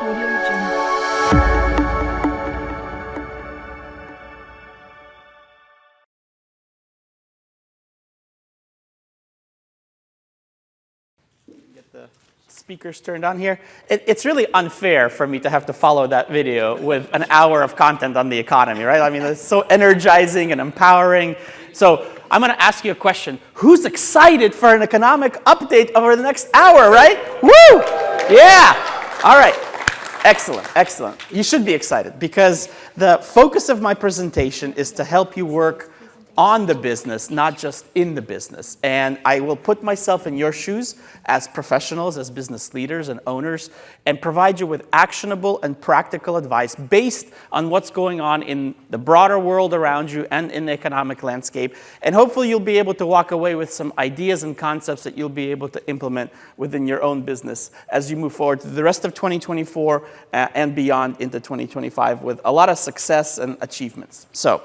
Get the speakers turned on here. It's really unfair for me to have to follow that video with an hour of content on the economy, right? I mean, it's so energizing and empowering. So I'm going to ask you a question. Who's excited for an economic update over the next hour, right? Woo! Yeah! All right. Excellent, excellent. You should be excited because the focus of my presentation is to help you work on the business, not just in the business. And I will put myself in your shoes as professionals, as business leaders and owners, and provide you with actionable and practical advice based on what's going on in the broader world around you and in the economic landscape. And hopefully you'll be able to walk away with some ideas and concepts that you'll be able to implement within your own business as you move forward to the rest of 2024 and beyond into 2025 with a lot of success and achievements. So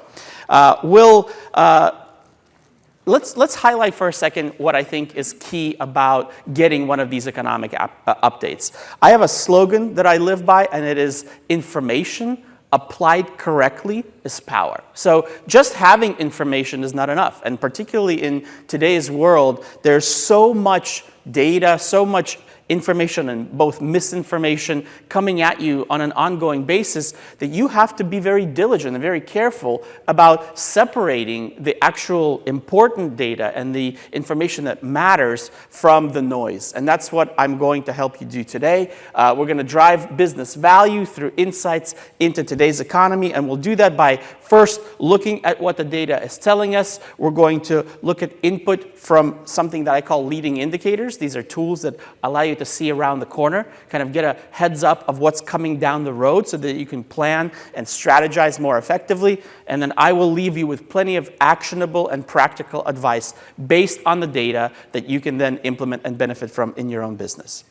let's highlight for a second what I think is key about getting one of these economic updates. I have a slogan that I live by, and it is information applied correctly is power. So just having information is not enough. And particularly in today's world, there's so much data, so much information and both misinformation coming at you on an ongoing basis that you have to be very diligent and very careful about separating the actual important data and the information that matters from the noise. And that's what I'm going to help you do today. We're going to drive business value through insights into today's economy, and we'll do that by first looking at what the data is telling us. We're going to look at input from something that I call leading indicators. These are tools that allow you to see around the corner, kind of get a heads up of what's coming down the road so that you can plan and strategize more effectively. And then I will leave you with plenty of actionable and practical advice based on the data that you can then implement and benefit from in your own business.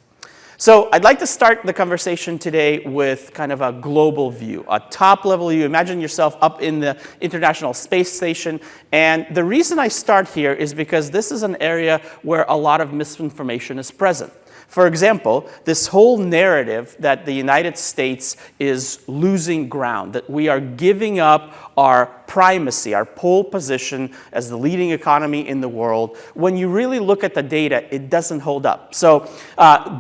So I'd like to start the conversation today with kind of a global view, a top-level view. Imagine yourself up in the International Space Station. And the reason I start here is because this is an area where a lot of misinformation is present. For example, this whole narrative that the United States is losing ground, that we are giving up our primacy, our pole position as the leading economy in the world, when you really look at the data, it doesn't hold up. So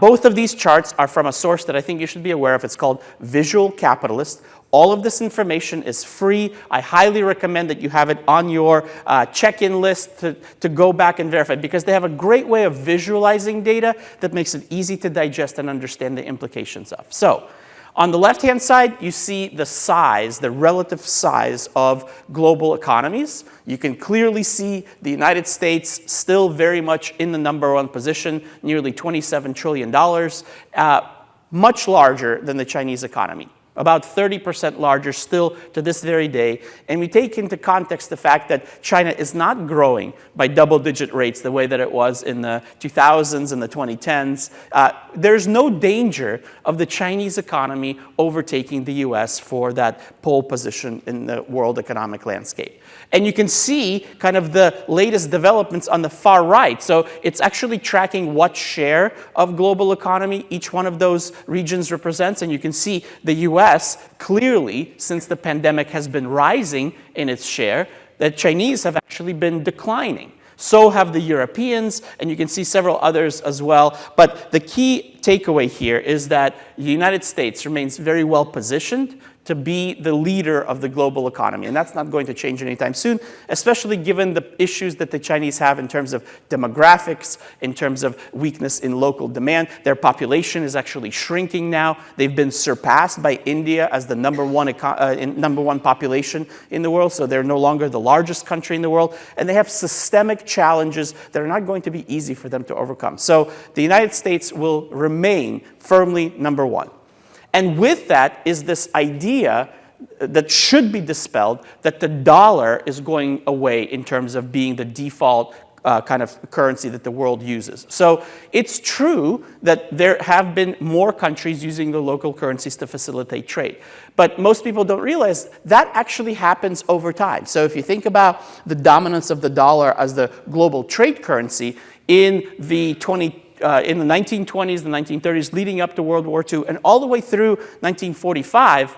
both of these charts are from a source that I think you should be aware of. It's called Visual Capitalist. All of this information is free. I highly recommend that you have it on your check-in list to go back and verify, because they have a great way of visualizing data that makes it easy to digest and understand the implications of. So on the left-hand side, you see the size, the relative size of global economies. You can clearly see the United States still very much in the #1 position, nearly $27 trillion, much larger than the Chinese economy. About 30% larger still to this very day. And we take into context the fact that China is not growing by double-digit rates the way that it was in the 2000s and the 2010s. There's no danger of the Chinese economy overtaking the US for that pole position in the world economic landscape. And you can see kind of the latest developments on the far right. So it's actually tracking what share of global economy each one of those regions represents. And you can see the US clearly, since the pandemic, has been rising in its share. The Chinese have actually been declining. So have the Europeans, and you can see several others as well. But the key takeaway here is that the United States remains very well positioned to be the leader of the global economy. And that's not going to change anytime soon, especially given the issues that the Chinese have in terms of demographics, in terms of weakness in local demand. Their population is actually shrinking now. They've been surpassed by India as the number one population in the world, so they're no longer the largest country in the world. And they have systemic challenges that are not going to be easy for them to overcome. So the United States will remain firmly #1. And with that is this idea that should be dispelled that the dollar is going away in terms of being the default kind of currency that the world uses. So it's true that there have been more countries using the local currencies to facilitate trade. But most people don't realize that actually happens over time. So if you think about the dominance of the dollar as the global trade currency in the in the 1920s, the 1930s, leading up to World War II, and all the way through 1945,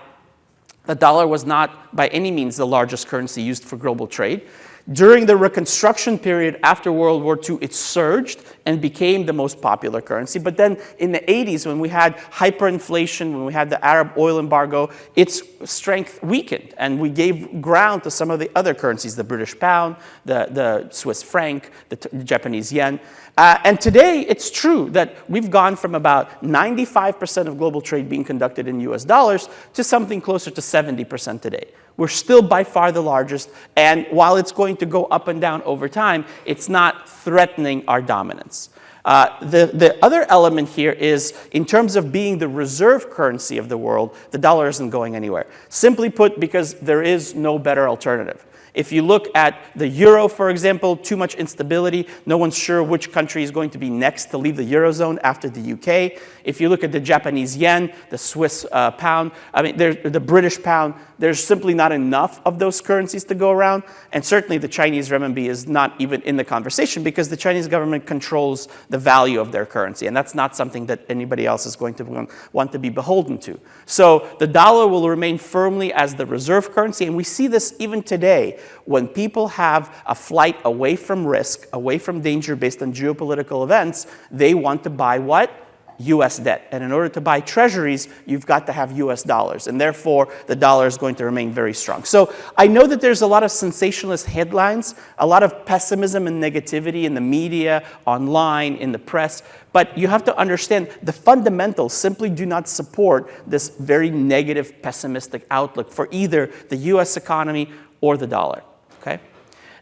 the dollar was not by any means the largest currency used for global trade. During the Reconstruction period after World War II, it surged and became the most popular currency. But then in the 80s, when we had hyperinflation, when we had the Arab oil embargo, its strength weakened. And we gave ground to some of the other currencies, the British pound, the Swiss franc, the Japanese yen. And today, it's true that we've gone from about 95% of global trade being conducted in US dollars to something closer to 70% today. We're still by far the largest, and while it's going to go up and down over time, it's not threatening our dominance. The other element here is, in terms of being the reserve currency of the world, the dollar isn't going anywhere. Simply put, because there is no better alternative. If you look at the euro, for example, too much instability. No one's sure which country is going to be next to leave the eurozone after the UK. If you look at the Japanese yen, the Swiss pound, the British pound, there's simply not enough of those currencies to go around. And certainly the Chinese renminbi is not even in the conversation because the Chinese government controls the value of their currency. And that's not something that anybody else is going to want to be beholden to. So the dollar will remain firmly as the reserve currency. And we see this even today when people have a flight away from risk, away from danger based on geopolitical events. They want to buy what? US debt. And in order to buy treasuries, you've got to have US dollars. And therefore, the dollar is going to remain very strong. So I know that there's a lot of sensationalist headlines, a lot of pessimism and negativity in the media, online, in the press. But you have to understand the fundamentals simply do not support this very negative, pessimistic outlook for either the US economy or the dollar. Okay?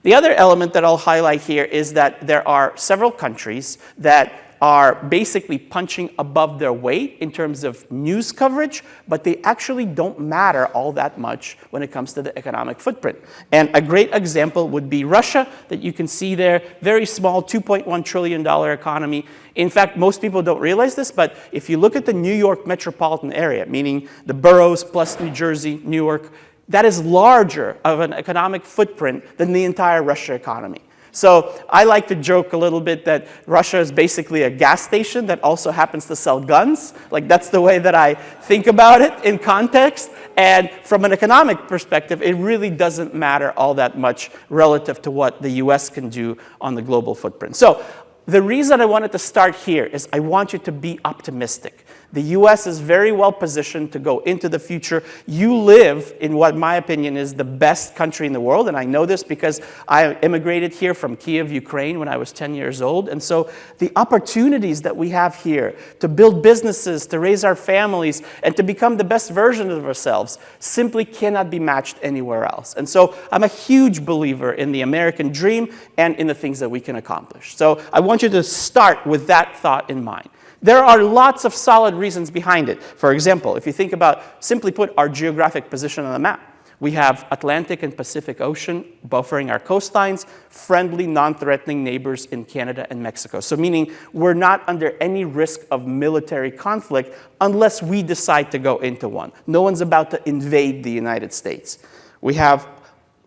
The other element that I'll highlight here is that there are several countries that are basically punching above their weight in terms of news coverage, but they actually don't matter all that much when it comes to the economic footprint. And a great example would be Russia, that you can see there, very small, $2.1 trillion economy. In fact, most people don't realize this, but if you look at the New York metropolitan area, meaning the boroughs plus New Jersey, Newark, that is larger of an economic footprint than the entire Russia economy. So I like to joke a little bit that Russia is basically a gas station that also happens to sell guns. Like, that's the way that I think about it in context. And from an economic perspective, it really doesn't matter all that much relative to what the US can do on the global footprint. So the reason I wanted to start here is I want you to be optimistic. The US is very well positioned to go into the future. You live in what, in my opinion, is the best country in the world. And I know this because I immigrated here from Kiev, Ukraine when I was 10 years old. And so the opportunities that we have here to build businesses, to raise our families, and to become the best version of ourselves simply cannot be matched anywhere else. And so I'm a huge believer in the American dream and in the things that we can accomplish. So I want you to start with that thought in mind. There are lots of solid reasons behind it. For example, if you think about, simply put, our geographic position on the map. We have Atlantic and Pacific Ocean buffering our coastlines, friendly, non-threatening neighbors in Canada and Mexico. So meaning we're not under any risk of military conflict unless we decide to go into one. No one's about to invade the United States. We have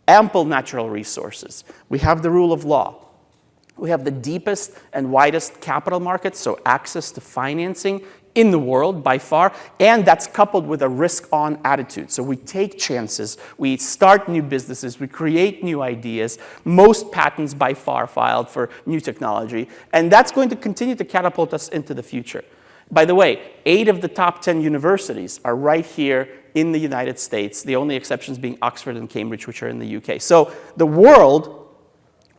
ample natural resources. We have the rule of law. We have the deepest and widest capital markets, so access to financing in the world by far, and that's coupled with a risk-on attitude. So we take chances, we start new businesses, we create new ideas, most patents by far filed for new technology, and that's going to continue to catapult us into the future. By the way, 8 of the top 10 universities are right here in the United States, the only exceptions being Oxford and Cambridge, which are in the UK. So the world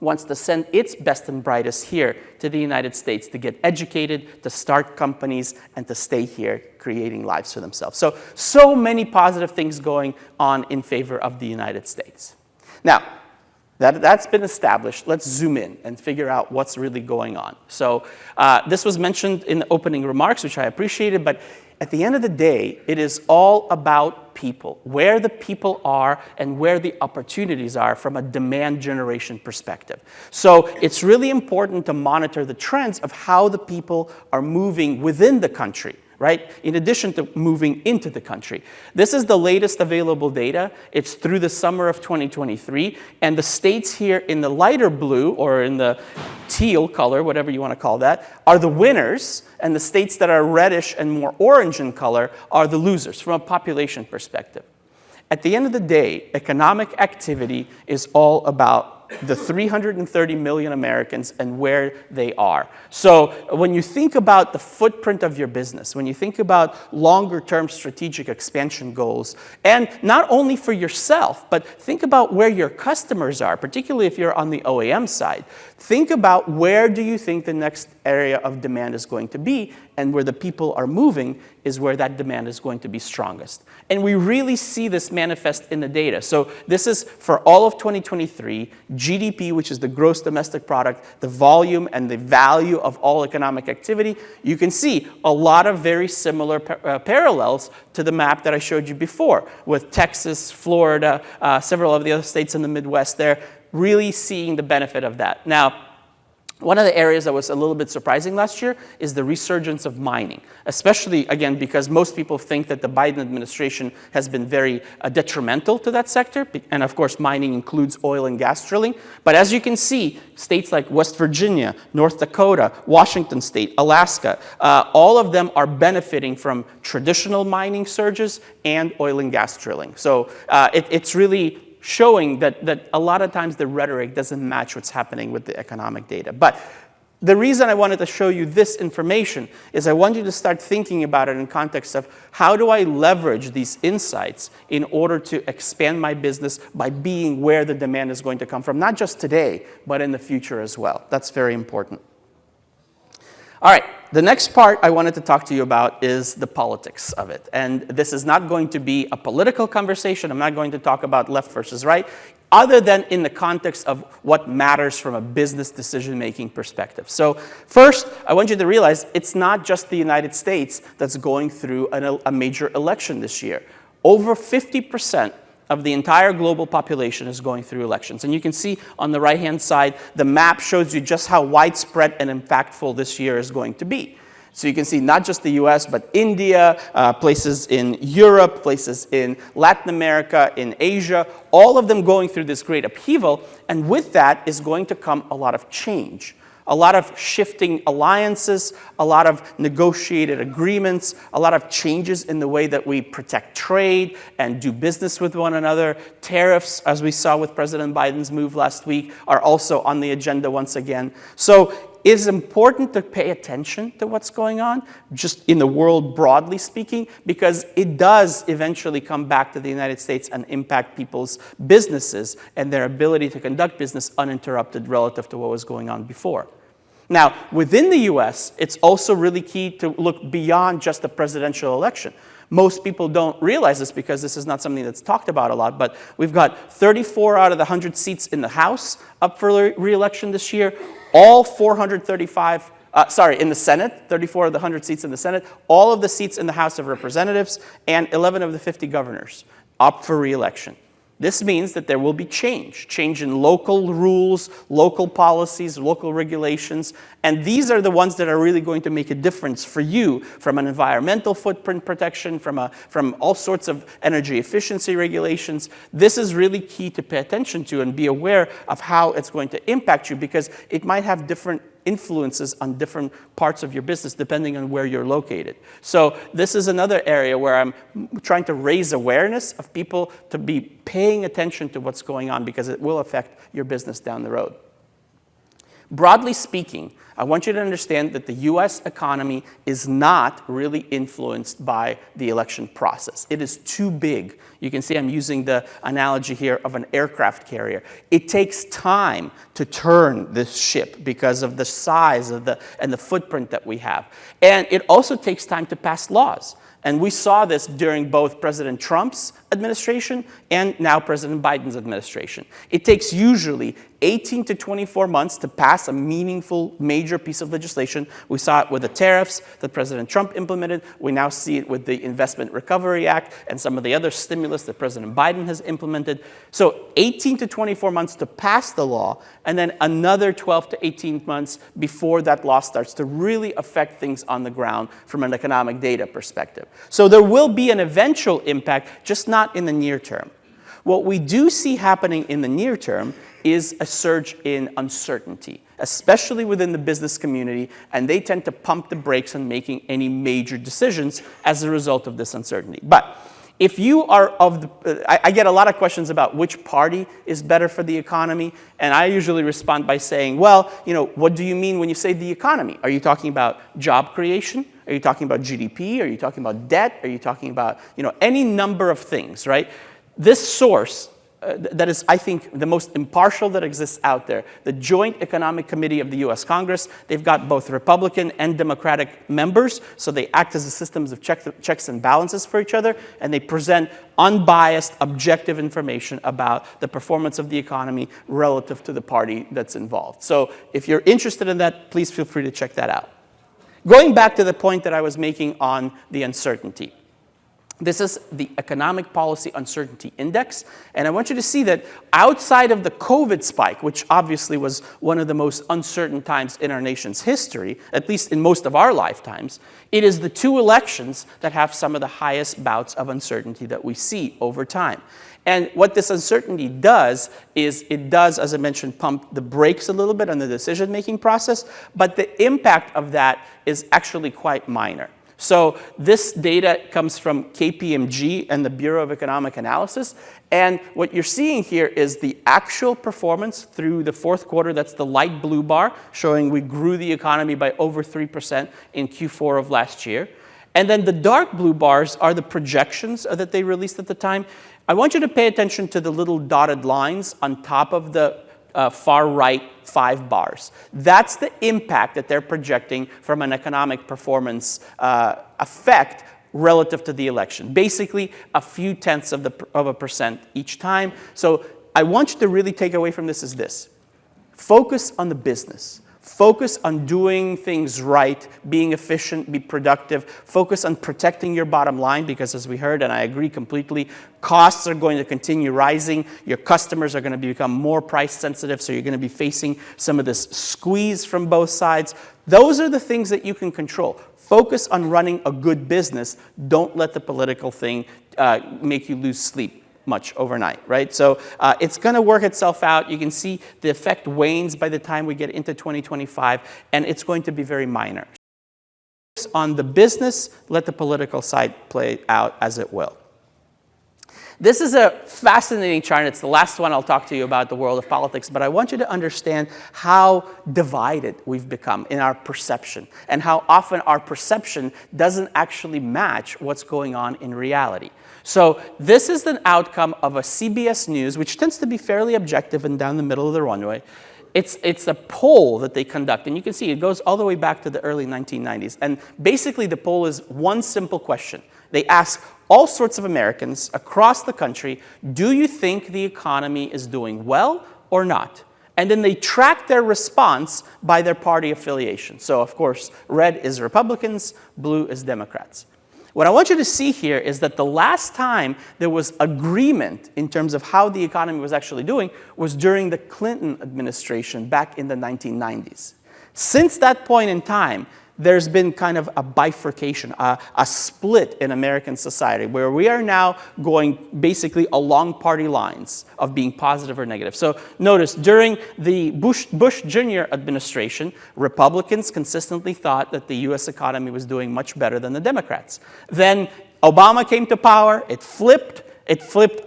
wants to send its best and brightest here to the United States to get educated, to start companies, and to stay here creating lives for themselves. So many positive things going on in favor of the United States. Now, that's been established. Let's zoom in and figure out what's really going on. So this was mentioned in the opening remarks, which I appreciated, but at the end of the day, it is all about people, where the people are and where the opportunities are from a demand generation perspective. So it's really important to monitor the trends of how the people are moving within the country right? In addition to moving into the country. This is the latest available data. It's through the summer of 2023. And the states here in the lighter blue, or in the teal color, whatever you want to call that, are the winners. And the states that are reddish and more orange in color are the losers from a population perspective. At the end of the day, economic activity is all about the 330 million Americans and where they are. So when you think about the footprint of your business, when you think about longer-term strategic expansion goals, and not only for yourself, but think about where your customers are, particularly if you're on the OEM side. Think about where do you think the next area of demand is going to be, and where the people are moving is where that demand is going to be strongest. And we really see this manifest in the data. So this is for all of 2023, GDP, which is the gross domestic product, the volume and the value of all economic activity. You can see a lot of very similar parallels to the map that I showed you before, with Texas, Florida, several of the other states in the Midwest there, really seeing the benefit of that. Now, one of the areas that was a little bit surprising last year is the resurgence of mining, especially, again, because most people think that the Biden administration has been very detrimental to that sector. And of course, mining includes oil and gas drilling. But as you can see, states like West Virginia, North Dakota, Washington State, Alaska, all of them are benefiting from traditional mining surges and oil and gas drilling. So it's really showing that a lot of times the rhetoric doesn't match what's happening with the economic data. But the reason I wanted to show you this information is I want you to start thinking about it in context of how do I leverage these insights in order to expand my business by being where the demand is going to come from, not just today, but in the future as well. That's very important. All right, the next part I wanted to talk to you about is the politics of it. And this is not going to be a political conversation. I'm not going to talk about left versus right, other than in the context of what matters from a business decision-making perspective. So first, I want you to realize it's not just the United States that's going through a major election this year. Over 50% of the entire global population is going through elections. And you can see on the right-hand side, the map shows you just how widespread and impactful this year is going to be. So you can see not just the US, but India, places in Europe, places in Latin America, in Asia, all of them going through this great upheaval. And with that is going to come a lot of change. A lot of shifting alliances, a lot of negotiated agreements, a lot of changes in the way that we protect trade and do business with one another. Tariffs, as we saw with President Biden's move last week, are also on the agenda once again. So it's important to pay attention to what's going on, just in the world broadly speaking, because it does eventually come back to the United States and impact people's businesses and their ability to conduct business uninterrupted relative to what was going on before. Now, within the US, it's also really key to look beyond just the presidential election. Most people don't realize this because this is not something that's talked about a lot, but we've got 34 out of the 100 seats in the House up for re-election this year. All 435, in the Senate, 34 of the 100 seats in the Senate, all of the seats in the House of Representatives, and 11 of the 50 governors up for re-election. This means that there will be change in local rules, local policies, local regulations, and these are the ones that are really going to make a difference for you from an environmental footprint protection, from all sorts of energy efficiency regulations. This is really key to pay attention to and be aware of how it's going to impact you, because it might have different influences on different parts of your business depending on where you're located. So this is another area where I'm trying to raise awareness of people to be paying attention to what's going on, because it will affect your business down the road. Broadly speaking, I want you to understand that the US economy is not really influenced by the election process. It is too big. You can see I'm using the analogy here of an aircraft carrier. It takes time to turn this ship because of the size of and the footprint that we have. And it also takes time to pass laws. And we saw this during both President Trump's administration and now President Biden's administration. It takes usually 18 to 24 months to pass a meaningful, major piece of legislation. We saw it with the tariffs that President Trump implemented. We now see it with the Investment Recovery Act and some of the other stimulus that President Biden has implemented. So 18 to 24 months to pass the law, and then another 12 to 18 months before that law starts to really affect things on the ground from an economic data perspective. So there will be an eventual impact, just not in the near term. What we do see happening in the near term is a surge in uncertainty, especially within the business community, and they tend to pump the brakes on making any major decisions as a result of this uncertainty. But if you are of the, I get a lot of questions about which party is better for the economy, and I usually respond by saying, well, what do you mean when you say the economy? Are you talking about job creation? Are you talking about GDP? Are you talking about debt? Are you talking about, any number of things, right? This source, that is, I think, the most impartial that exists out there, the Joint Economic Committee of the U.S. Congress. They've got both Republican and Democratic members, so they act as the systems of checks and balances for each other, and they present unbiased, objective information about the performance of the economy relative to the party that's involved. So if you're interested in that, please feel free to check that out. Going back to the point that I was making on the uncertainty. This is the Economic Policy Uncertainty Index, and I want you to see that outside of the COVID spike, which obviously was one of the most uncertain times in our nation's history, at least in most of our lifetimes, it is the two elections that have some of the highest bouts of uncertainty that we see over time. And what this uncertainty does is it does, as I mentioned, pump the brakes a little bit on the decision-making process, but the impact of that is actually quite minor. So this data comes from KPMG and the Bureau of Economic Analysis. And what you're seeing here is the actual performance through the fourth quarter. That's the light blue bar, showing we grew the economy by over 3% in Q4 of last year. And then the dark blue bars are the projections that they released at the time. I want you to pay attention to the little dotted lines on top of the far right 5 bars. That's the impact that they're projecting from an economic performance effect relative to the election. Basically, a few tenths of a percent each time. So I want you to really take away from this is this. Focus on the business. Focus on doing things right, being efficient, be productive. Focus on protecting your bottom line because, as we heard, and I agree completely, costs are going to continue rising. Your customers are going to become more price sensitive, so you're going to be facing some of this squeeze from both sides. Those are the things that you can control. Focus on running a good business. Don't let the political thing make you lose sleep much overnight, right? So it's going to work itself out. You can see the effect wanes by the time we get into 2025, and it's going to be very minor. Focus on the business, let the political side play out as it will. This is a fascinating chart. It's the last one I'll talk to you about the world of politics, but I want you to understand how divided we've become in our perception and how often our perception doesn't actually match what's going on in reality. So this is an outcome of a CBS News, which tends to be fairly objective and down the middle of the runway. It's a poll that they conduct, and you can see it goes all the way back to the early 1990s. And basically the poll is one simple question. They ask all sorts of Americans across the country, do you think the economy is doing well or not? And then they track their response by their party affiliation. So, of course, red is Republicans, blue is Democrats. What I want you to see here is that the last time there was agreement in terms of how the economy was actually doing was during the Clinton administration back in the 1990s. Since that point in time, there's been kind of a bifurcation, a split in American society where we are now going basically along party lines of being positive or negative. So notice during the Bush Jr. administration, Republicans consistently thought that the US economy was doing much better than the Democrats. Then Obama came to power, it flipped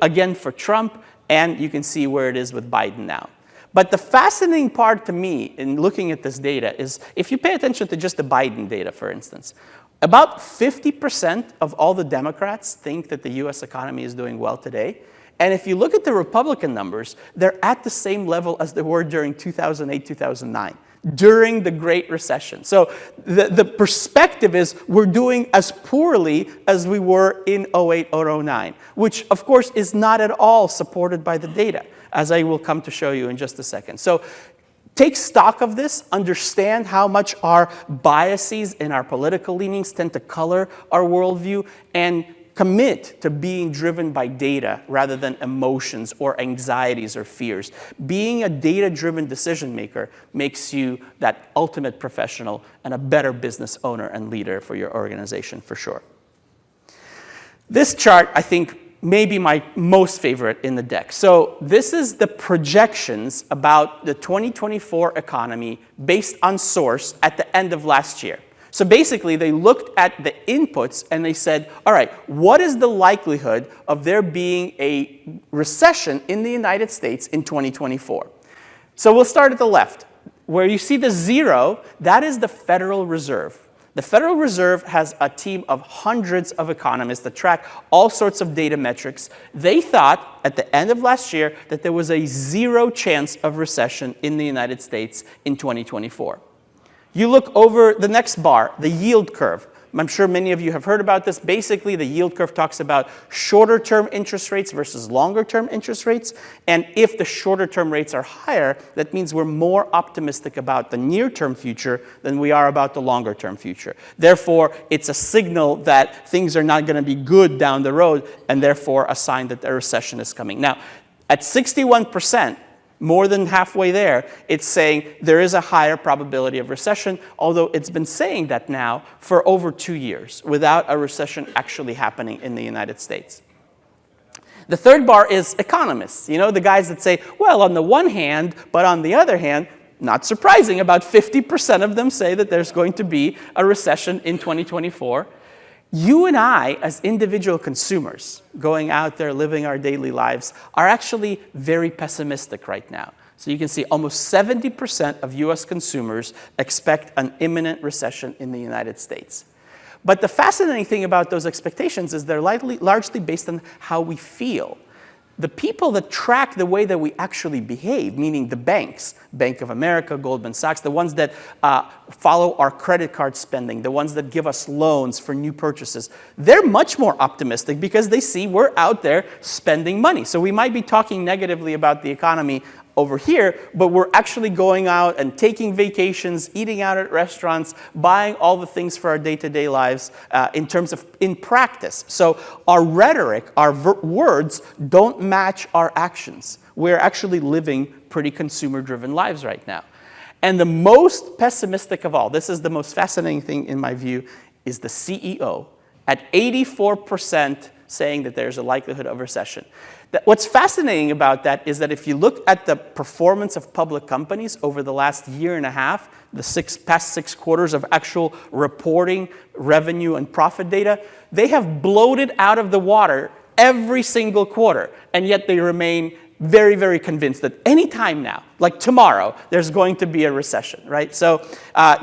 again for Trump, and you can see where it is with Biden now. But the fascinating part to me in looking at this data is if you pay attention to just the Biden data, for instance, about 50% of all the Democrats think that the US economy is doing well today. And if you look at the Republican numbers, they're at the same level as they were during 2008, 2009. during the Great Recession. So the perspective is we're doing as poorly as we were in 08 or 09, which of course is not at all supported by the data, as I will come to show you in just a second. So take stock of this, understand how much our biases and our political leanings tend to color our worldview, and commit to being driven by data rather than emotions or anxieties or fears. Being a data-driven decision maker makes you that ultimate professional and a better business owner and leader for your organization, for sure. This chart, I think, may be my most favorite in the deck. So this is the projections about the 2024 economy based on source at the end of last year. So basically, they looked at the inputs and they said, all right, what is the likelihood of there being a recession in the United States in 2024? So we'll start at the left. Where you see the 0, that is the Federal Reserve. The Federal Reserve has a team of hundreds of economists that track all sorts of data metrics. They thought at the end of last year that there was a 0 chance of recession in the United States in 2024. You look over the next bar, the yield curve. I'm sure many of you have heard about this. Basically, the yield curve talks about shorter-term interest rates versus longer-term interest rates. And if the shorter-term rates are higher, that means we're more optimistic about the near-term future than we are about the longer-term future. Therefore, it's a signal that things are not going to be good down the road, and therefore a sign that a recession is coming. Now, at 61%, more than halfway there, it's saying there is a higher probability of recession, although it's been saying that now for over 2 years without a recession actually happening in the United States. The third bar is economists, you know, the guys that say, well, on the one hand, but on the other hand, not surprising, about 50% of them say that there's going to be a recession in 2024. You and I, as individual consumers, going out there, living our daily lives, are actually very pessimistic right now. So you can see almost 70% of US consumers expect an imminent recession in the United States. But the fascinating thing about those expectations is they're largely based on how we feel. The people that track the way that we actually behave, meaning the banks, Bank of America, Goldman Sachs, the ones that follow our credit card spending, the ones that give us loans for new purchases, they're much more optimistic because they see we're out there spending money. So we might be talking negatively about the economy over here, but we're actually going out and taking vacations, eating out at restaurants, buying all the things for our day-to-day lives in practice. So our rhetoric, our words don't match our actions. We're actually living pretty consumer-driven lives right now. And the most pessimistic of all, this is the most fascinating thing in my view, is the CEO at 84% saying that there's a likelihood of recession. What's fascinating about that is that if you look at the performance of public companies over the last year and a half, the past 6 quarters of actual reporting revenue and profit data, they have bloated out of the water every single quarter, and yet they remain very, very convinced that any time now, like tomorrow, there's going to be a recession, right? So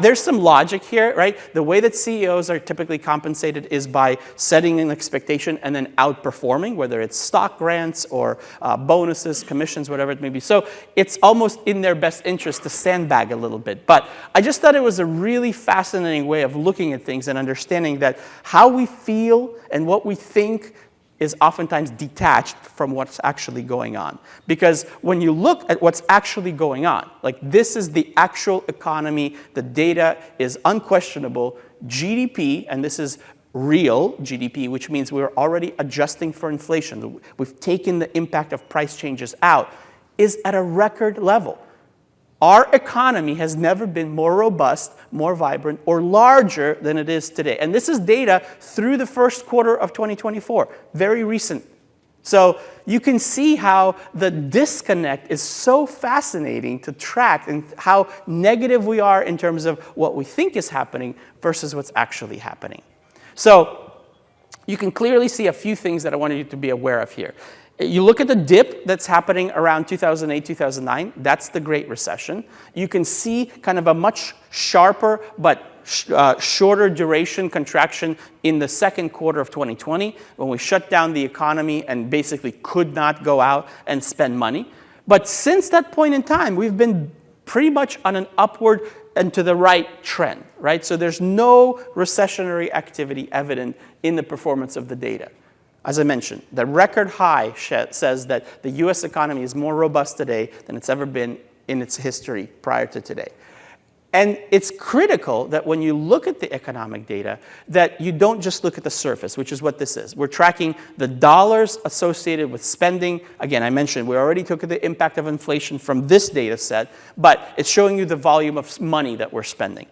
there's some logic here, right? The way that CEOs are typically compensated is by setting an expectation and then outperforming, whether it's stock grants or bonuses, commissions, whatever it may be. So it's almost in their best interest to sandbag a little bit. But I just thought it was a really fascinating way of looking at things and understanding that how we feel and what we think is oftentimes detached from what's actually going on. Because when you look at what's actually going on, like this is the actual economy, the data is unquestionable, GDP, and this is real GDP, which means we're already adjusting for inflation. We've taken the impact of price changes out, is at a record level. Our economy has never been more robust, more vibrant, or larger than it is today. And this is data through the first quarter of 2024, very recent. So you can see how the disconnect is so fascinating to track and how negative we are in terms of what we think is happening versus what's actually happening. So you can clearly see a few things that I wanted you to be aware of here. You look at the dip that's happening around 2008, 2009. That's the Great Recession. You can see kind of a much sharper but shorter duration contraction in the second quarter of 2020 when we shut down the economy and basically could not go out and spend money. But since that point in time, we've been pretty much on an upward and to the right trend, right? So there's no recessionary activity evident in the performance of the data. As I mentioned, the record high says that the US economy is more robust today than it's ever been in its history prior to today. And it's critical that when you look at the economic data, that you don't just look at the surface, which is what this is. We're tracking the dollars associated with spending. Again, I mentioned we already took the impact of inflation from this data set, but it's showing you the volume of money that we're spending.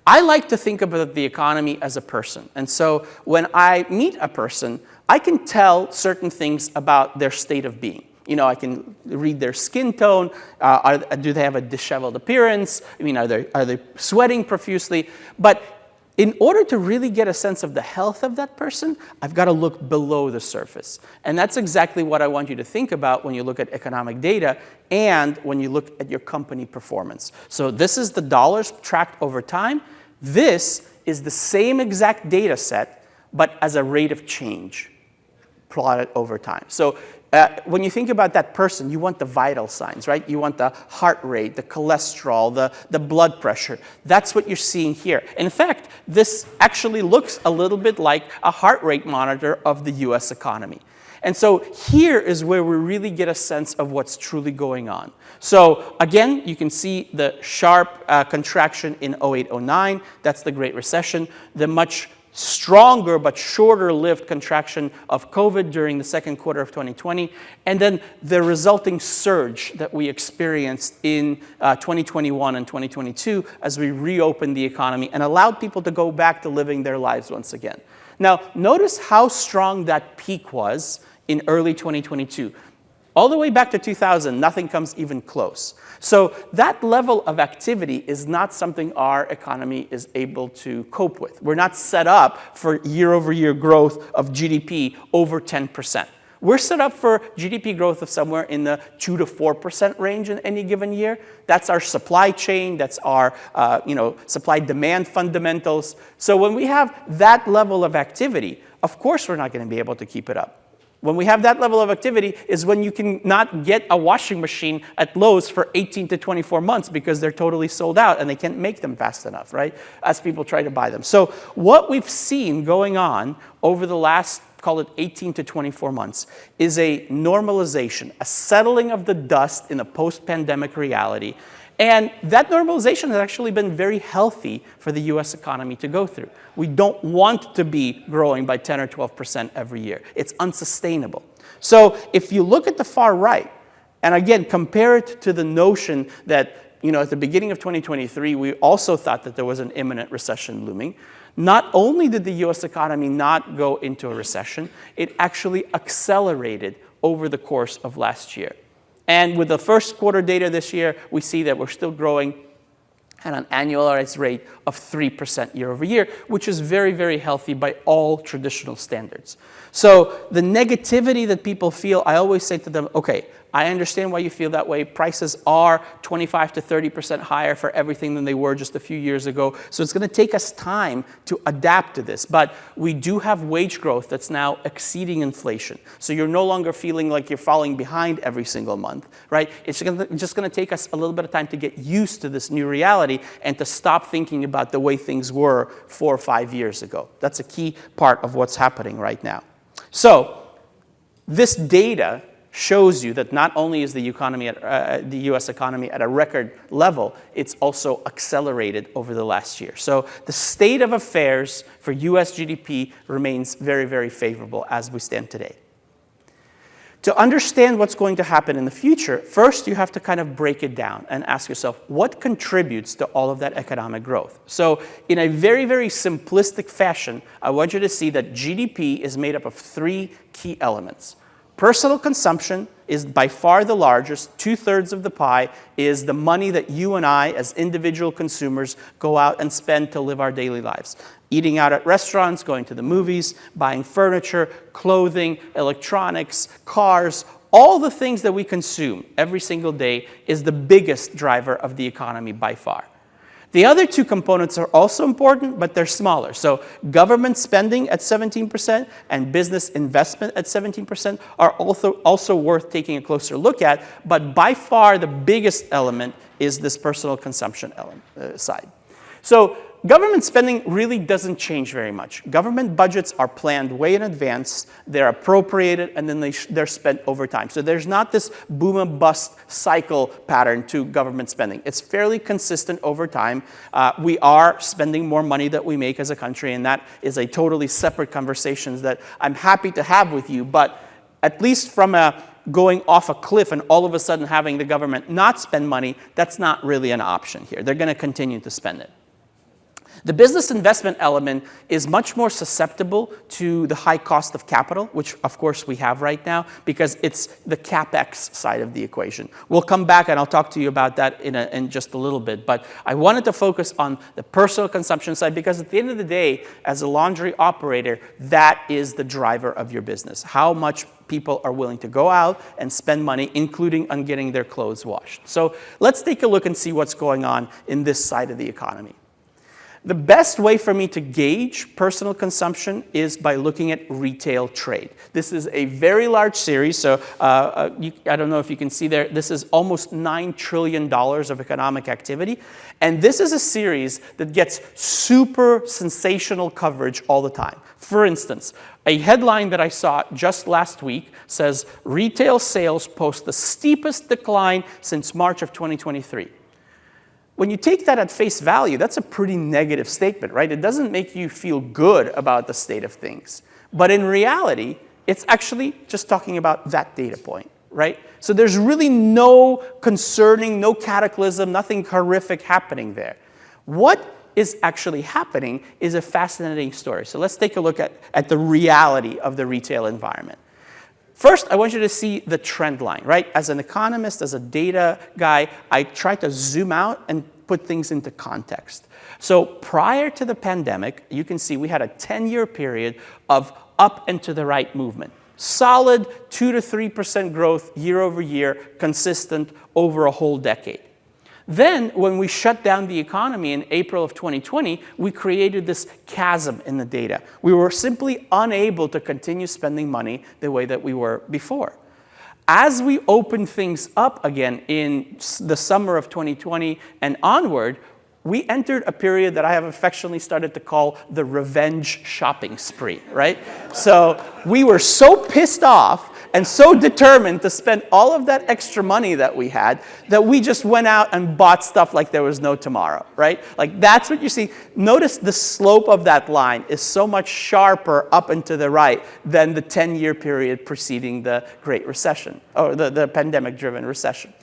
I like to think about the economy as a person. And so when I meet a person, I can tell certain things about their state of being. You know, I can read their skin tone. Do they have a disheveled appearance? I mean, are they sweating profusely? But in order to really get a sense of the health of that person, I've got to look below the surface. And that's exactly what I want you to think about when you look at economic data and when you look at your company performance. So this is the dollars tracked over time. This is the same exact data set, but as a rate of change plotted over time. So when you think about that person, you want the vital signs, right? You want the heart rate, the cholesterol, the blood pressure. That's what you're seeing here. In fact, this actually looks a little bit like a heart rate monitor of the US economy. And so here is where we really get a sense of what's truly going on. So again, you can see the sharp contraction in 08-09. That's the Great Recession. The much stronger but shorter-lived contraction of COVID during the second quarter of 2020, and then the resulting surge that we experienced in 2021 and 2022 as we reopened the economy and allowed people to go back to living their lives once again. Now, notice how strong that peak was in early 2022. All the way back to 2000, nothing comes even close. So that level of activity is not something our economy is able to cope with. We're not set up for year-over-year growth of GDP over 10%. We're set up for GDP growth of somewhere in the 2 to 4% range in any given year. That's our supply chain. That's our supply-demand fundamentals. So when we have that level of activity, of course we're not going to be able to keep it up. When we have that level of activity is when you can not get a washing machine at Lowe's for 18 to 24 months because they're totally sold out and they can't make them fast enough, right, as people try to buy them. So what we've seen going on over the last, call it 18 to 24 months, is a normalization, a settling of the dust in a post-pandemic reality. And that normalization has actually been very healthy for the US economy to go through. We don't want to be growing by 10 or 12% every year. It's unsustainable. So if you look at the far right, and again, compare it to the notion that, at the beginning of 2023, we also thought that there was an imminent recession looming. Not only did the US economy not go into a recession, it actually accelerated over the course of last year. And with the first quarter data this year, we see that we're still growing at an annualized rate of 3% year over year, which is very, very healthy by all traditional standards. So the negativity that people feel, I always say to them, okay, I understand why you feel that way. Prices are 25 to 30% higher for everything than they were just a few years ago. So it's going to take us time to adapt to this. But we do have wage growth that's now exceeding inflation. So you're no longer feeling like you're falling behind every single month, right? It's just going to take us a little bit of time to get used to this new reality and to stop thinking about the way things were 4 or 5 years ago. That's a key part of what's happening right now. So this data shows you that not only is the U.S. economy at a record level, it's also accelerated over the last year. So the state of affairs for U.S. GDP remains very, very favorable as we stand today. To understand what's going to happen in the future, first you have to kind of break it down and ask yourself, what contributes to all of that economic growth? So in a very, very simplistic fashion, I want you to see that GDP is made up of 3 key elements. Personal consumption is by far the largest. 2/3 of the pie is the money that you and I, as individual consumers, go out and spend to live our daily lives. Eating out at restaurants, going to the movies, buying furniture, clothing, electronics, cars, all the things that we consume every single day is the biggest driver of the economy by far. The other two components are also important, but they're smaller. So government spending at 17% and business investment at 17% are also worth taking a closer look at, but by far the biggest element is this personal consumption side. So government spending really doesn't change very much. Government budgets are planned way in advance, they're appropriated, and then they're spent over time. So there's not this boom and bust cycle pattern to government spending. It's fairly consistent over time. We are spending more money than we make as a country, and that is a totally separate conversation that I'm happy to have with you, but at least from a going off a cliff and all of a sudden having the government not spend money, that's not really an option here. They're going to continue to spend it. The business investment element is much more susceptible to the high cost of capital, which of course we have right now, because it's the CapEx side of the equation. We'll come back and I'll talk to you about that in just a little bit, but I wanted to focus on the personal consumption side because at the end of the day, as a laundry operator, that is the driver of your business. How much people are willing to go out and spend money, including on getting their clothes washed. So let's take a look and see what's going on in this side of the economy. The best way for me to gauge personal consumption is by looking at retail trade. This is a very large series, so I don't know if you can see there, this is almost $9 trillion of economic activity, and this is a series that gets super sensational coverage all the time. For instance, a headline that I saw just last week says, retail sales post the steepest decline since March of 2023. When you take that at face value, that's a pretty negative statement, right? It doesn't make you feel good about the state of things. But in reality, it's actually just talking about that data point, right? So there's really no concerning, no cataclysm, nothing horrific happening there. What is actually happening is a fascinating story. So let's take a look at the reality of the retail environment. First, I want you to see the trend line, right? As an economist, as a data guy, I try to zoom out and put things into context. So prior to the pandemic, you can see we had a 10-year period of up and to the right movement. Solid 2 to 3% growth year over year, consistent over a whole decade. Then, when we shut down the economy in April of 2020, we created this chasm in the data. We were simply unable to continue spending money the way that we were before. As we opened things up again in the summer of 2020 and onward, we entered a period that I have affectionately started to call the revenge shopping spree, right? So we were so pissed off and so determined to spend all of that extra money that we had that we just went out and bought stuff like there was no tomorrow, right? Like that's what you see. Notice the slope of that line is so much sharper up and to the right than the 10-year period preceding the Great Recession, or the pandemic-driven recession.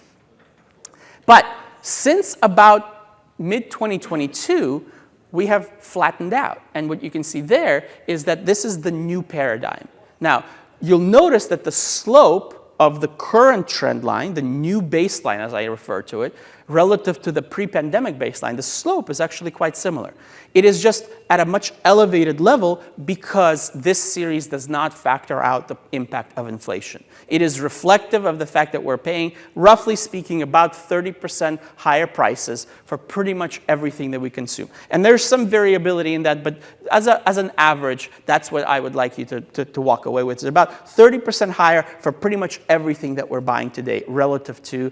But since about mid-2022, we have flattened out. And what you can see there is that this is the new paradigm. Now, you'll notice that the slope of the current trend line, the new baseline as I refer to it, relative to the pre-pandemic baseline, the slope is actually quite similar. It is just at a much elevated level because this series does not factor out the impact of inflation. It is reflective of the fact that we're paying, roughly speaking, about 30% higher prices for pretty much everything that we consume. And there's some variability in that, but as an average, that's what I would like you to walk away with. It's about 30% higher for pretty much everything that we're buying today relative to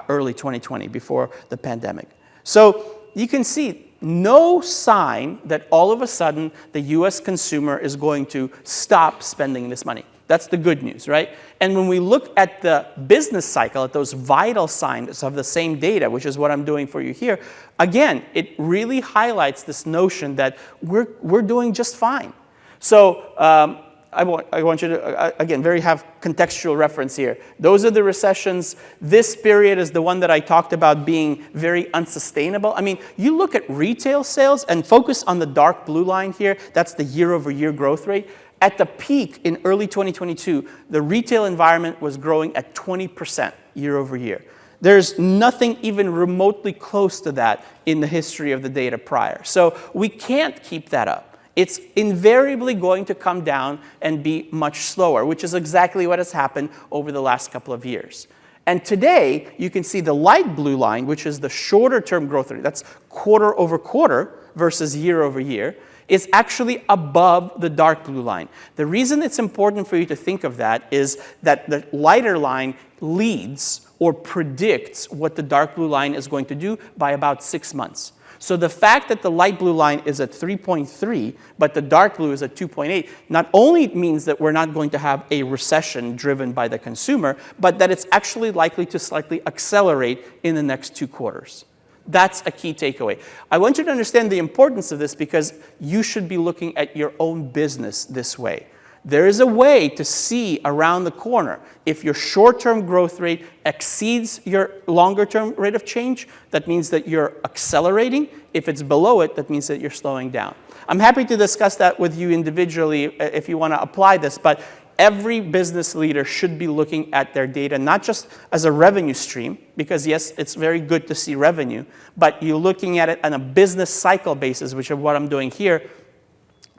early 2020, before the pandemic. So you can see no sign that all of a sudden the US consumer is going to stop spending this money. That's the good news, right? And when we look at the business cycle, at those vital signs of the same data, which is what I'm doing for you here, again, it really highlights this notion that we're doing just fine. So I want you to, again, have contextual reference here. Those are the recessions. This period is the one that I talked about being very unsustainable. I mean, you look at retail sales and focus on the dark blue line here. That's the year-over-year growth rate. At the peak in early 2022, the retail environment was growing at 20% year over year. There's nothing even remotely close to that in the history of the data prior. So we can't keep that up. It's invariably going to come down and be much slower, which is exactly what has happened over the last couple of years. And today, you can see the light blue line, which is the shorter term growth rate, that's quarter over quarter versus year over year, is actually above the dark blue line. The reason it's important for you to think of that is that the lighter line leads or predicts what the dark blue line is going to do by about 6 months. So the fact that the light blue line is at 3.3, but the dark blue is at 2.8, not only means that we're not going to have a recession driven by the consumer, but that it's actually likely to slightly accelerate in the next 2 quarters. That's a key takeaway. I want you to understand the importance of this because you should be looking at your own business this way. There is a way to see around the corner if your short-term growth rate exceeds your longer-term rate of change. That means that you're accelerating. If it's below it, that means that you're slowing down. I'm happy to discuss that with you individually if you want to apply this, but every business leader should be looking at their data not just as a revenue stream, because yes, it's very good to see revenue, but you're looking at it on a business cycle basis, which is what I'm doing here,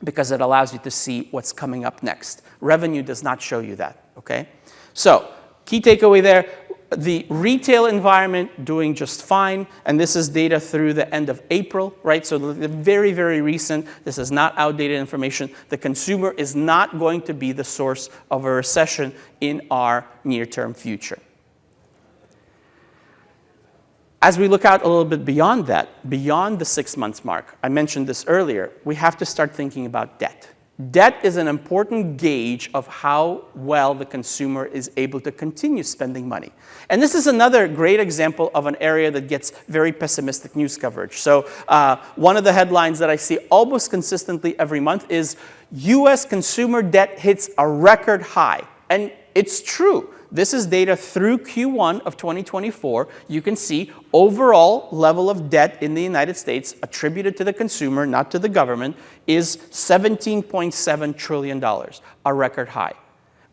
because it allows you to see what's coming up next. Revenue does not show you that, okay? So, key takeaway there, the retail environment doing just fine, and this is data through the end of April, right? So very, very recent. This is not outdated information. The consumer is not going to be the source of a recession in our near-term future. As we look out a little bit beyond that, beyond the 6 months mark, I mentioned this earlier, we have to start thinking about debt. Debt is an important gauge of how well the consumer is able to continue spending money. And this is another great example of an area that gets very pessimistic news coverage. So one of the headlines that I see almost consistently every month is US consumer debt hits a record high. And it's true. This is data through Q1 of 2024. You can see overall level of debt in the United States attributed to the consumer, not to the government, is $17.7 trillion, a record high.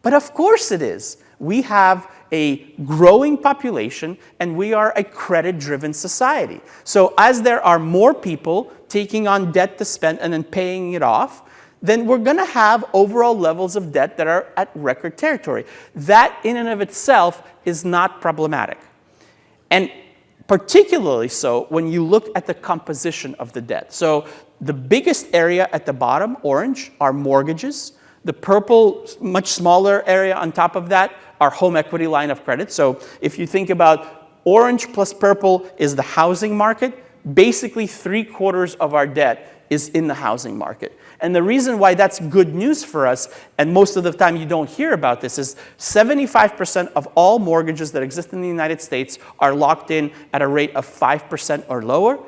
But of course it is. We have a growing population and we are a credit-driven society. So as there are more people taking on debt to spend and then paying it off, then we're going to have overall levels of debt that are at record territory. That in and of itself is not problematic. And particularly so when you look at the composition of the debt. So the biggest area at the bottom, orange, are mortgages. The purple, much smaller area on top of that are home equity line of credit. So if you think about orange plus purple is the housing market, basically 3/4 of our debt is in the housing market. And the reason why that's good news for us, and most of the time you don't hear about this, is 75% of all mortgages that exist in the United States are locked in at a rate of 5% or lower.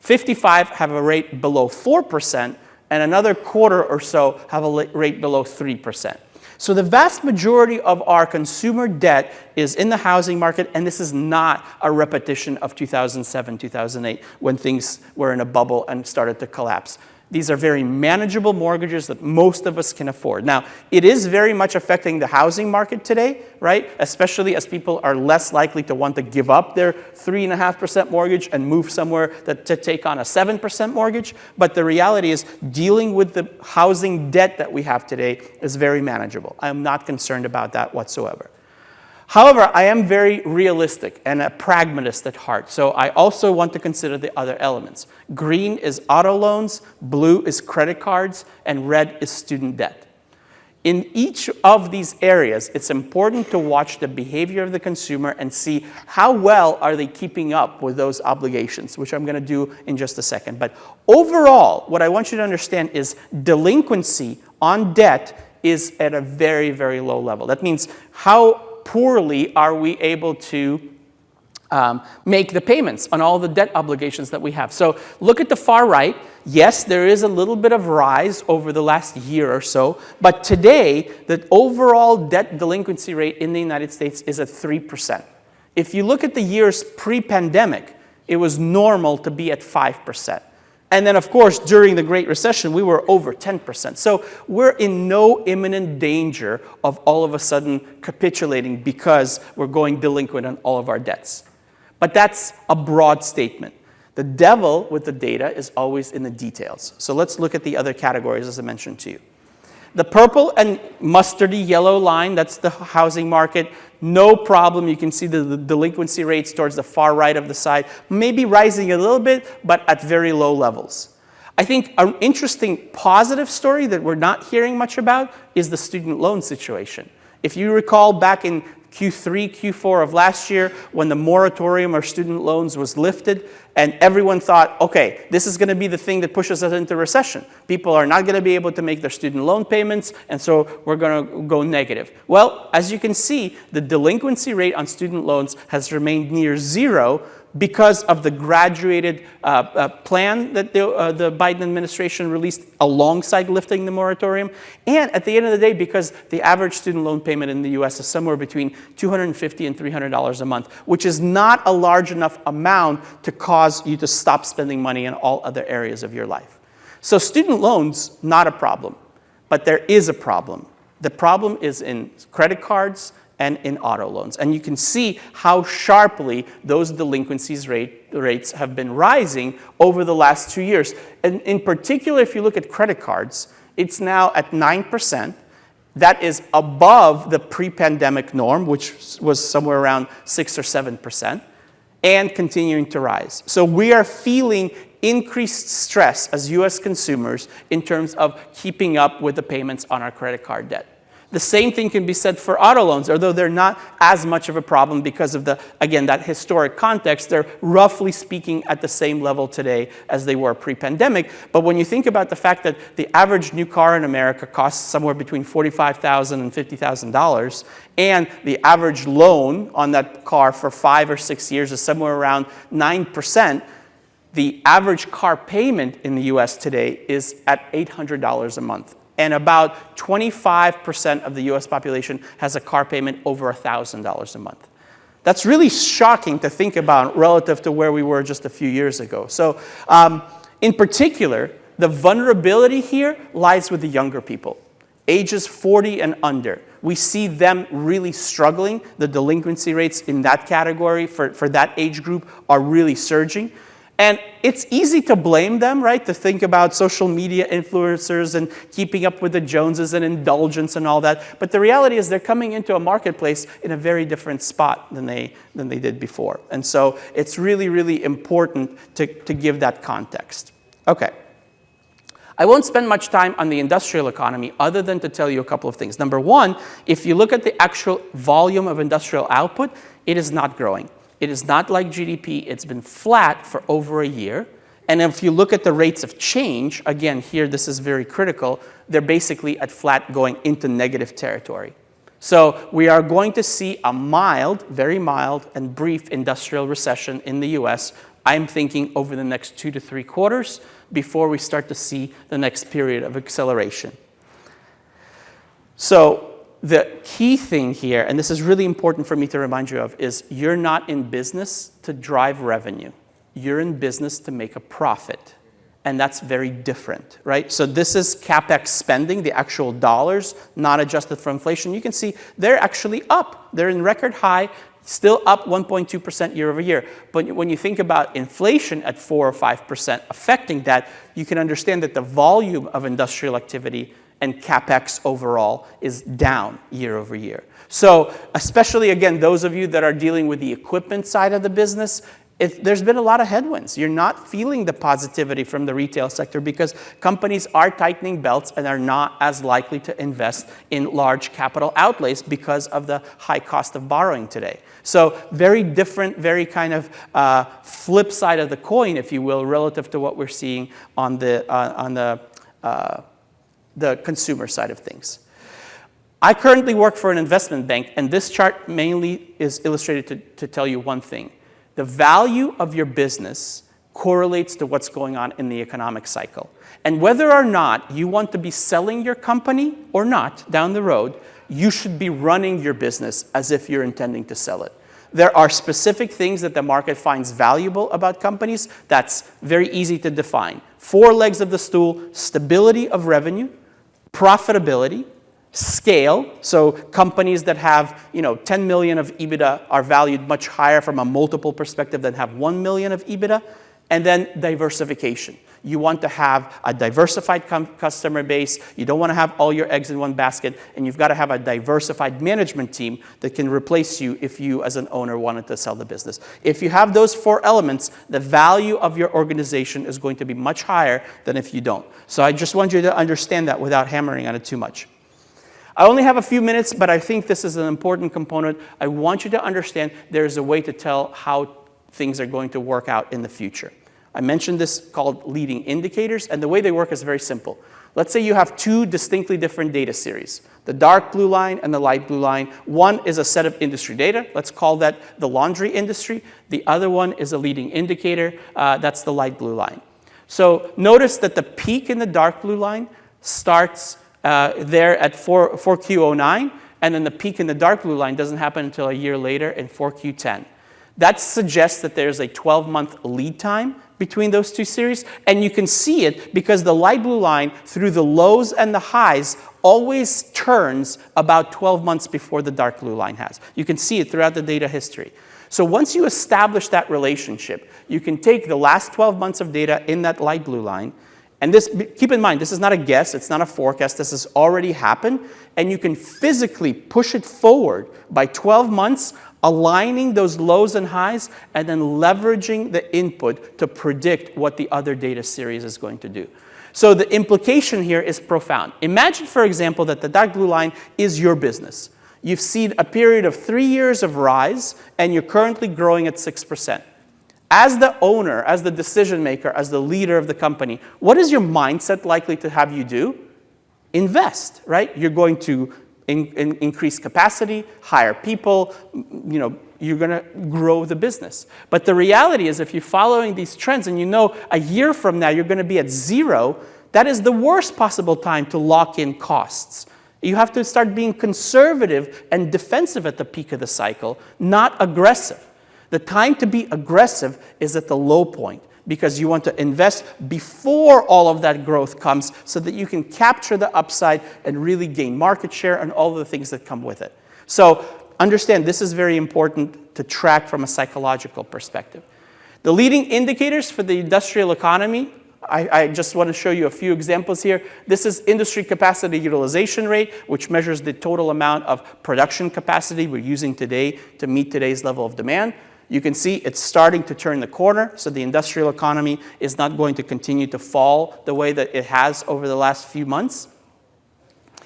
55 have a rate below 4%, and another quarter or so have a rate below 3%. So the vast majority of our consumer debt is in the housing market, and this is not a repetition of 2007, 2008, when things were in a bubble and started to collapse. These are very manageable mortgages that most of us can afford. Now, it is very much affecting the housing market today, right? Especially as people are less likely to want to give up their 3.5% mortgage and move somewhere to take on a 7% mortgage. But the reality is dealing with the housing debt that we have today is very manageable. I am not concerned about that whatsoever. However, I am very realistic and a pragmatist at heart, so I also want to consider the other elements. Green is auto loans, blue is credit cards, and red is student debt. In each of these areas, it's important to watch the behavior of the consumer and see how well are they keeping up with those obligations, which I'm going to do in just a second. But overall, what I want you to understand is delinquency on debt is at a very, very low level. That means how poorly are we able to make the payments on all the debt obligations that we have. So look at the far right. Yes, there is a little bit of rise over the last year or so, but today the overall debt delinquency rate in the United States is at 3%. If you look at the years pre-pandemic, it was normal to be at 5%. And then, of course, during the Great Recession, we were over 10%. So we're in no imminent danger of all of a sudden capitulating because we're going delinquent on all of our debts. But that's a broad statement. The devil with the data is always in the details. So let's look at the other categories as I mentioned to you. The purple and mustardy yellow line, that's the housing market. No problem. You can see the delinquency rates towards the far right of the side, maybe rising a little bit, but at very low levels. I think an interesting positive story that we're not hearing much about is the student loan situation. If you recall back in Q3, Q4 of last year, when the moratorium of student loans was lifted, and everyone thought, okay, this is going to be the thing that pushes us into recession. People are not going to be able to make their student loan payments, and so we're going to go negative. Well, as you can see, the delinquency rate on student loans has remained near zero because of the graduated plan that the Biden administration released alongside lifting the moratorium. And at the end of the day, because the average student loan payment in the US is somewhere between $250 and $300 a month, which is not a large enough amount to cause you to stop spending money in all other areas of your life. So student loans, not a problem. But there is a problem. The problem is in credit cards and in auto loans. And you can see how sharply those delinquencies rates have been rising over the last 2 years. And in particular, if you look at credit cards, it's now at 9%. That is above the pre-pandemic norm, which was somewhere around 6 or 7%, and continuing to rise. So we are feeling increased stress as US consumers in terms of keeping up with the payments on our credit card debt. The same thing can be said for auto loans, although they're not as much of a problem because of again, that historic context. They're roughly speaking at the same level today as they were pre-pandemic. But when you think about the fact that the average new car in America costs somewhere between $45,000 and $50,000, and the average loan on that car for 5 or 6 years is somewhere around 9%, the average car payment in the US today is at $800 a month. And about 25% of the US population has a car payment over $1,000 a month. That's really shocking to think about relative to where we were just a few years ago. So in particular, the vulnerability here lies with the younger people, ages 40 and under. We see them really struggling. The delinquency rates in that category for that age group are really surging. And it's easy to blame them, right? To think about social media influencers and keeping up with the Joneses and indulgence and all that. But the reality is they're coming into a marketplace in a very different spot than they did before. And so it's really, really important to give that context. Okay. I won't spend much time on the industrial economy other than to tell you a couple of things. Number one, if you look at the actual volume of industrial output, it is not growing. It is not like GDP. It's been flat for over a year. And if you look at the rates of change, again, here this is very critical, they're basically at flat going into negative territory. So we are going to see a mild, very mild, and brief industrial recession in the US, I'm thinking over the next 2 to 3 quarters before we start to see the next period of acceleration. So the key thing here, and this is really important for me to remind you of, is you're not in business to drive revenue. You're in business to make a profit. And that's very different, right? So this is CapEx spending, the actual dollars, not adjusted for inflation. You can see they're actually up. They're in record high, still up 1.2% year over year. But when you think about inflation at 4 or 5% affecting that, you can understand that the volume of industrial activity and CapEx overall is down year over year. So especially, again, those of you that are dealing with the equipment side of the business, there's been a lot of headwinds. You're not feeling the positivity from the retail sector because companies are tightening belts and are not as likely to invest in large capital outlays because of the high cost of borrowing today. So very different, very kind of flip side of the coin, if you will, relative to what we're seeing on the consumer side of things. I currently work for an investment bank, and this chart mainly is illustrated to tell you one thing. The value of your business correlates to what's going on in the economic cycle. And whether or not you want to be selling your company or not down the road, you should be running your business as if you're intending to sell it. There are specific things that the market finds valuable about companies. That's very easy to define. 4 legs of the stool: stability of revenue, profitability, scale. So companies that have 10 million of EBITDA are valued much higher from a multiple perspective than have 1 million of EBITDA. And then diversification. You want to have a diversified customer base. You don't want to have all your eggs in one basket, and you've got to have a diversified management team that can replace you if you, as an owner, wanted to sell the business. If you have those 4 elements, the value of your organization is going to be much higher than if you don't. So I just want you to understand that without hammering on it too much. I only have a few minutes, but I think this is an important component. I want you to understand there's a way to tell how things are going to work out in the future. I mentioned this called leading indicators, and the way they work is very simple. Let's say you have 2 distinctly different data series, the dark blue line and the light blue line. One is a set of industry data. Let's call that the laundry industry. The other one is a leading indicator. That's the light blue line. So notice that the peak in the dark blue line starts there at 4Q09, and then the peak in the dark blue line doesn't happen until a year later in 4Q10. That suggests that there's a 12-month lead time between those 2 series, and you can see it because the light blue line, through the lows and the highs, always turns about 12 months before the dark blue line has. You can see it throughout the data history. So once you establish that relationship, you can take the last 12 months of data in that light blue line, and this, keep in mind, this is not a guess, it's not a forecast, this has already happened, and you can physically push it forward by 12 months, aligning those lows and highs, and then leveraging the input to predict what the other data series is going to do. So the implication here is profound. Imagine, for example, that the dark blue line is your business. You've seen a period of 3 years of rise, and you're currently growing at 6%. As the owner, as the decision maker, as the leader of the company, what is your mindset likely to have you do? Invest, right? You're going to increase capacity, hire people, you're going to grow the business. But the reality is, if you're following these trends and you know a year from now you're going to be at 0, that is the worst possible time to lock in costs. You have to start being conservative and defensive at the peak of the cycle, not aggressive. The time to be aggressive is at the low point because you want to invest before all of that growth comes so that you can capture the upside and really gain market share and all of the things that come with it. So understand this is very important to track from a psychological perspective. The leading indicators for the industrial economy, I just want to show you a few examples here. This is industry capacity utilization rate, which measures the total amount of production capacity we're using today to meet today's level of demand. You can see it's starting to turn the corner, so the industrial economy is not going to continue to fall the way that it has over the last few months.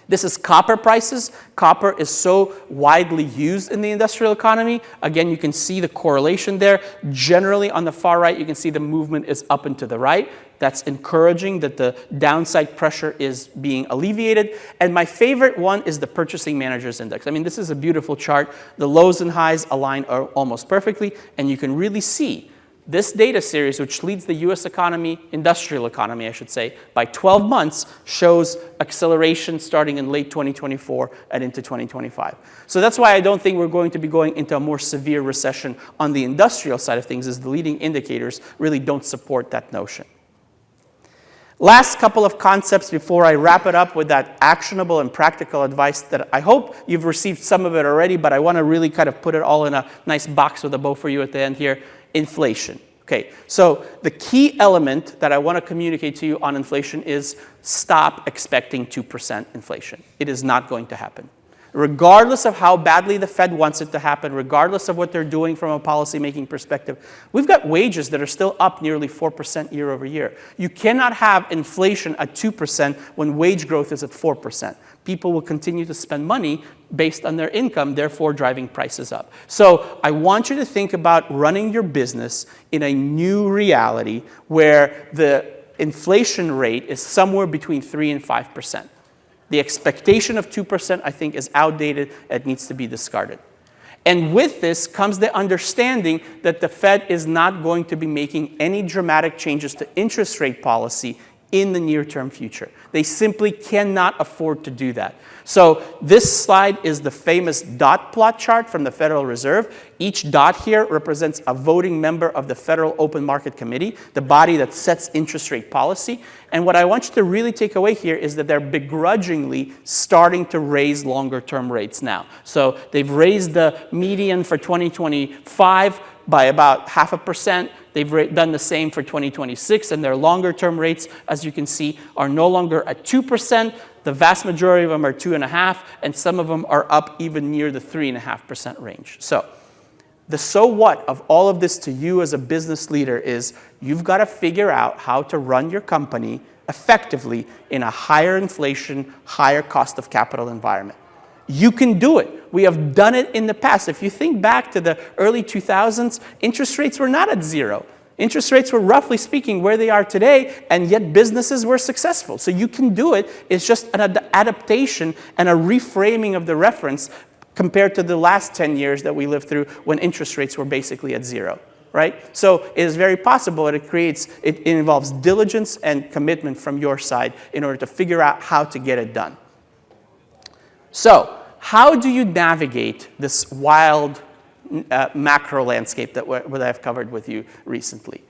This is copper prices. Copper is so widely used in the industrial economy. Again, you can see the correlation there. Generally, on the far right, you can see the movement is up and to the right. That's encouraging that the downside pressure is being alleviated. And my favorite one is the Purchasing Managers Index. I mean, this is a beautiful chart. The lows and highs align almost perfectly, and you can really see this data series, which leads the US economy, industrial economy, I should say, by 12 months, shows acceleration starting in late 2024 and into 2025. So that's why I don't think we're going to be going into a more severe recession on the industrial side of things, as the leading indicators really don't support that notion. Last couple of concepts before I wrap it up with that actionable and practical advice that I hope you've received some of it already, but I want to really kind of put it all in a nice box with a bow for you at the end here. Inflation. Okay, so the key element that I want to communicate to you on inflation is stop expecting 2% inflation. It is not going to happen. Regardless of how badly the Fed wants it to happen, regardless of what they're doing from a policy-making perspective, we've got wages that are still up nearly 4% year over year. You cannot have inflation at 2% when wage growth is at 4%. People will continue to spend money based on their income, therefore driving prices up. So I want you to think about running your business in a new reality where the inflation rate is somewhere between 3 and 5%. The expectation of 2%, I think, is outdated. It needs to be discarded. And with this comes the understanding that the Fed is not going to be making any dramatic changes to interest rate policy in the near-term future. They simply cannot afford to do that. So this slide is the famous dot plot chart from the Federal Reserve. Each dot here represents a voting member of the Federal Open Market Committee, the body that sets interest rate policy. And what I want you to really take away here is that they're begrudgingly starting to raise longer-term rates now. So they've raised the median for 2025 by about 0.5%. They've done the same for 2026, and their longer-term rates, as you can see, are no longer at 2%. The vast majority of them are 2.5%, and some of them are up even near the 3.5% range. So the so what of all of this to you as a business leader is you've got to figure out how to run your company effectively in a higher inflation, higher cost of capital environment. You can do it. We have done it in the past. If you think back to the early 2000s, interest rates were not at zero. Interest rates were, roughly speaking, where they are today, and yet businesses were successful. So you can do it. It's just an adaptation and a reframing of the reference compared to the last 10 years that we lived through when interest rates were basically at zero, right? So it is very possible that it involves diligence and commitment from your side in order to figure out how to get it done. So how do you navigate this wild macro landscape that I've covered with you recently?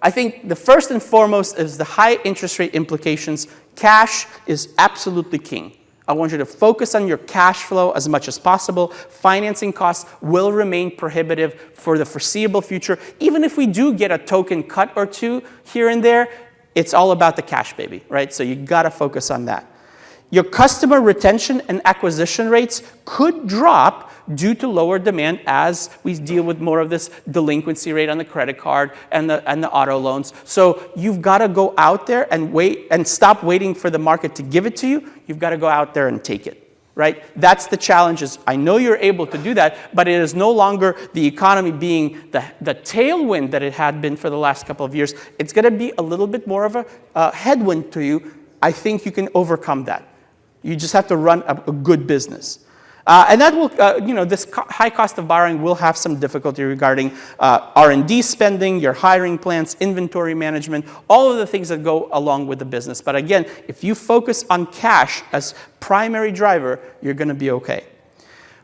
I think the first and foremost is the high interest rate implications. Cash is absolutely king. I want you to focus on your cash flow as much as possible. Financing costs will remain prohibitive for the foreseeable future. Even if we do get a token cut or two here and there, it's all about the cash, baby, right? So you got to focus on that. Your customer retention and acquisition rates could drop due to lower demand as we deal with more of this delinquency rate on the credit card and the auto loans. So you've got to go out there and wait and stop waiting for the market to give it to you. You've got to go out there and take it, right? That's the challenge. I know you're able to do that, but it is no longer the economy being the tailwind that it had been for the last couple of years. It's going to be a little bit more of a headwind to you. I think you can overcome that. You just have to run a good business. And that will, this high cost of borrowing will have some difficulty regarding R&D spending, your hiring plans, inventory management, all of the things that go along with the business. But again, if you focus on cash as primary driver, you're going to be okay.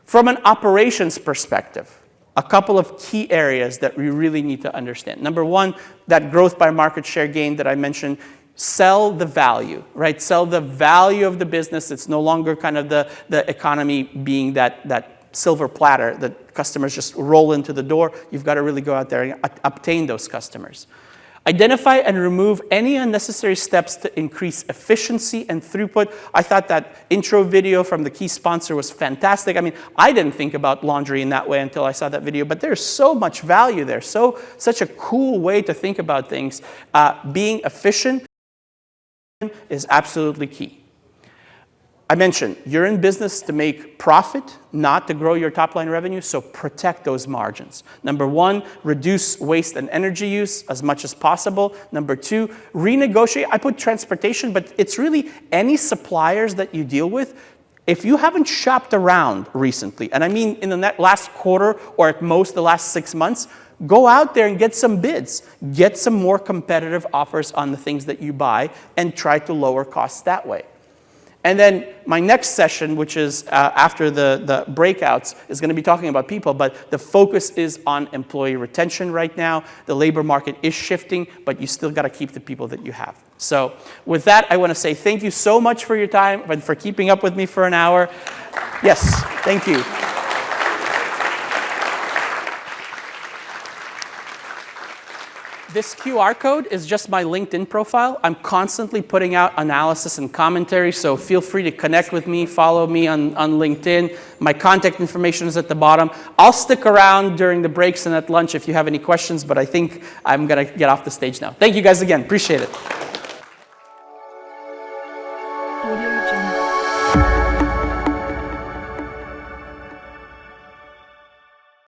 From an operations perspective, a couple of key areas that we really need to understand. Number one, that growth by market share gain that I mentioned. Sell the value, right? Sell the value of the business. It's no longer kind of the economy being that silver platter that customers just roll into the door. You've got to really go out there and obtain those customers. Identify and remove any unnecessary steps to increase efficiency and throughput. I thought that intro video from the key sponsor was fantastic. I mean, I didn't think about laundry in that way until I saw that video, but there's so much value there. Such a cool way to think about things. Being efficient is absolutely key. I mentioned you're in business to make profit, not to grow your top line revenue, so protect those margins. Number one, reduce waste and energy use as much as possible. Number two, renegotiate. I put transportation, but it's really any suppliers that you deal with. If you haven't shopped around recently, and I mean in the last quarter or at most the last 6 months, go out there and get some bids. Get some more competitive offers on the things that you buy and try to lower costs that way. And then my next session, which is after the breakouts, is going to be talking about people, but the focus is on employee retention right now. The labor market is shifting, but you still got to keep the people that you have. So with that, I want to say thank you so much for your time and for keeping up with me for an hour. Yes, thank you. This QR code is just my LinkedIn profile. I'm constantly putting out analysis and commentary, so feel free to connect with me, follow me on LinkedIn. My contact information is at the bottom. I'll stick around during the breaks and at lunch if you have any questions, but I think I'm going to get off the stage now. Thank you guys again. Appreciate it.